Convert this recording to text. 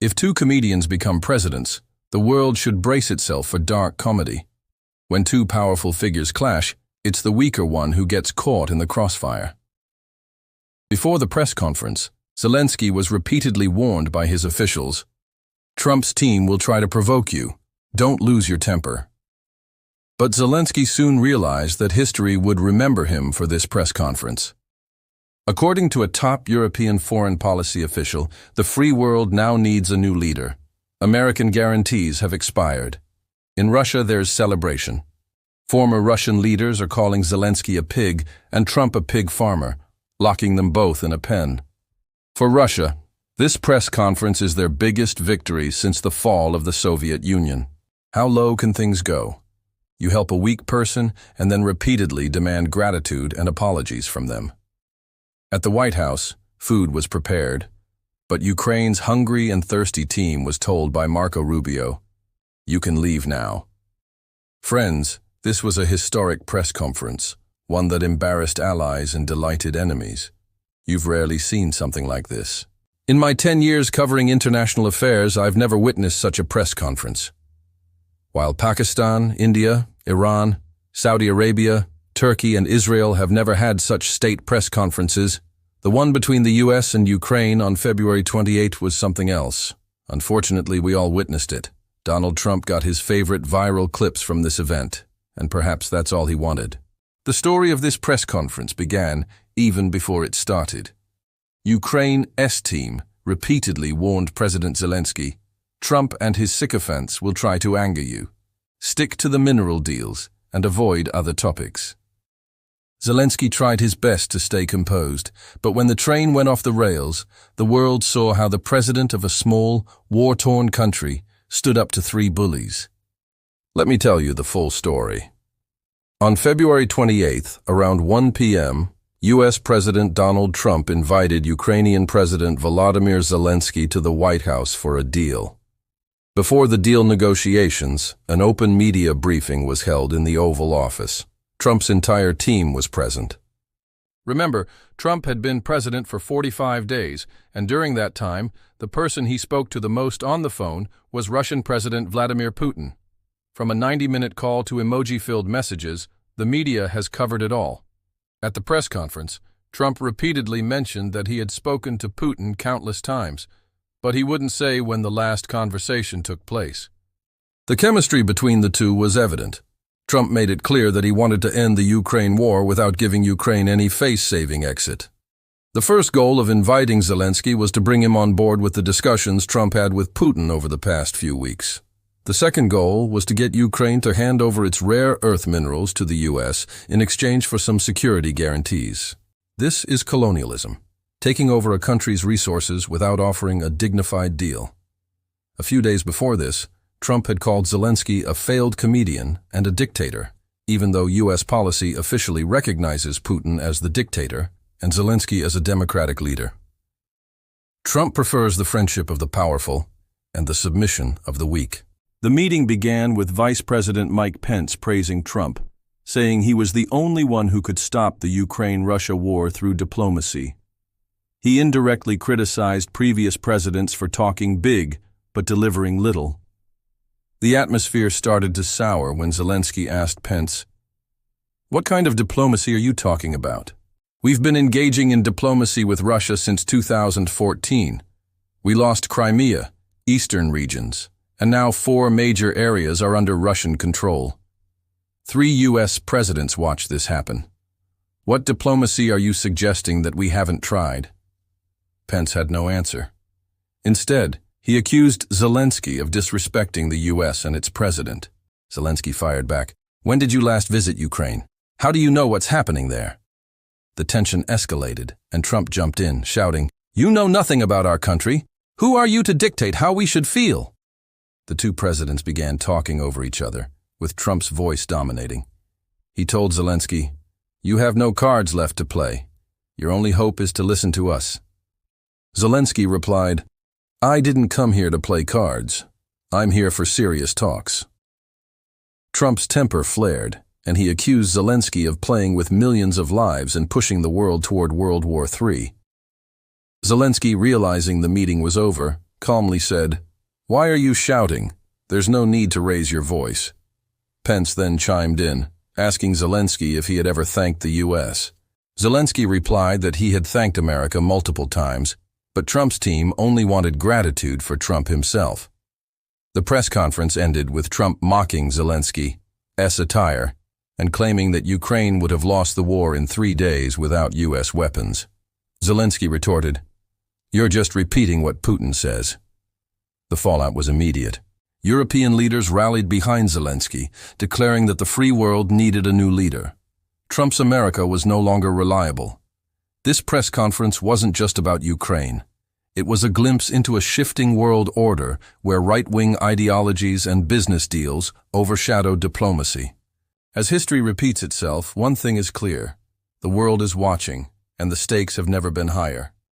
If two comedians become presidents, the world should brace itself for dark comedy. When two powerful figures clash, it's the weaker one who gets caught in the crossfire. Before the press conference, Zelensky was repeatedly warned by his officials, "Trump's team will try to provoke you. Don't lose your temper." But Zelensky soon realized that history would remember him for this press conference. According to a top European foreign policy official, the free world now needs a new leader. American guarantees have expired. In Russia, there's celebration. Former Russian leaders are calling Zelensky a pig and Trump a pig farmer, locking them both in a pen. For Russia, this press conference is their biggest victory since the fall of the Soviet Union. How low can things go? You help a weak person and then repeatedly demand gratitude and apologies from them. At the White House, food was prepared, but Ukraine's hungry and thirsty team was told by Marco Rubio, "You can leave now." Friends, this was a historic press conference, one that embarrassed allies and delighted enemies. You've rarely seen something like this. In my 10 years covering international affairs, I've never witnessed such a press conference. While Pakistan, India, Iran, Saudi Arabia, Turkey, and Israel have never had such state press conferences, the one between the US and Ukraine on February 28 was something else. Unfortunately, we all witnessed it. Donald Trump got his favorite viral clips from this event, and perhaps that's all he wanted. The story of this press conference began even before it started. Ukraine's team repeatedly warned President Zelensky, "Trump and his sycophants will try to anger you. Stick to the mineral deals and avoid other topics." Zelensky tried his best to stay composed, but when the train went off the rails, the world saw how the president of a small, war-torn country stood up to three bullies. Let me tell you the full story. On February 28th, around 1 p.m., U.S. President Donald Trump invited Ukrainian President Volodymyr Zelensky to the White House for a deal. Before the deal negotiations, an open media briefing was held in the Oval Office. Trump's entire team was present. Remember, Trump had been president for 45 days, and during that time, the person he spoke to the most on the phone was Russian President Vladimir Putin. From a 90-minute call to emoji-filled messages, the media has covered it all. At the press conference, Trump repeatedly mentioned that he had spoken to Putin countless times, but he wouldn't say when the last conversation took place. The chemistry between the two was evident. Trump made it clear that he wanted to end the Ukraine war without giving Ukraine any face-saving exit. The first goal of inviting Zelensky was to bring him on board with the discussions Trump had with Putin over the past few weeks. The second goal was to get Ukraine to hand over its rare earth minerals to the U.S. in exchange for some security guarantees. This is colonialism, taking over a country's resources without offering a dignified deal. A few days before this, Trump had called Zelensky a failed comedian and a dictator, even though U.S. policy officially recognizes Putin as the dictator and Zelensky as a democratic leader. Trump prefers the friendship of the powerful and the submission of the weak. The meeting began with Vice President Mike Pence praising Trump, saying he was the only one who could stop the Ukraine-Russia war through diplomacy. He indirectly criticized previous presidents for talking big but delivering little. The atmosphere started to sour when Zelensky asked Pence, "What kind of diplomacy are you talking about? We've been engaging in diplomacy with Russia since 2014. We lost Crimea, eastern regions, and now 4 major areas are under Russian control. 3 U.S. presidents watched this happen. What diplomacy are you suggesting that we haven't tried?" Pence had no answer. Instead, he accused Zelensky of disrespecting the U.S. and its president. Zelensky fired back, "When did you last visit Ukraine? How do you know what's happening there?" The tension escalated, and Trump jumped in, shouting, "You know nothing about our country. Who are you to dictate how we should feel?" The two presidents began talking over each other, with Trump's voice dominating. He told Zelensky, "You have no cards left to play. Your only hope is to listen to us." Zelensky replied, "I didn't come here to play cards. I'm here for serious talks." Trump's temper flared, and he accused Zelensky of playing with millions of lives and pushing the world toward World War III. Zelensky, realizing the meeting was over, calmly said, "Why are you shouting? There's no need to raise your voice." Pence then chimed in, asking Zelensky if he had ever thanked the U.S. Zelensky replied that he had thanked America multiple times, but Trump's team only wanted gratitude for Trump himself. The press conference ended with Trump mocking Zelensky's attire and claiming that Ukraine would have lost the war in 3 days without U.S. weapons. Zelensky retorted, "You're just repeating what Putin says." The fallout was immediate. European leaders rallied behind Zelensky, declaring that the free world needed a new leader. Trump's America was no longer reliable. This press conference wasn't just about Ukraine. It was a glimpse into a shifting world order where right-wing ideologies and business deals overshadowed diplomacy. As history repeats itself, one thing is clear: the world is watching, and the stakes have never been higher.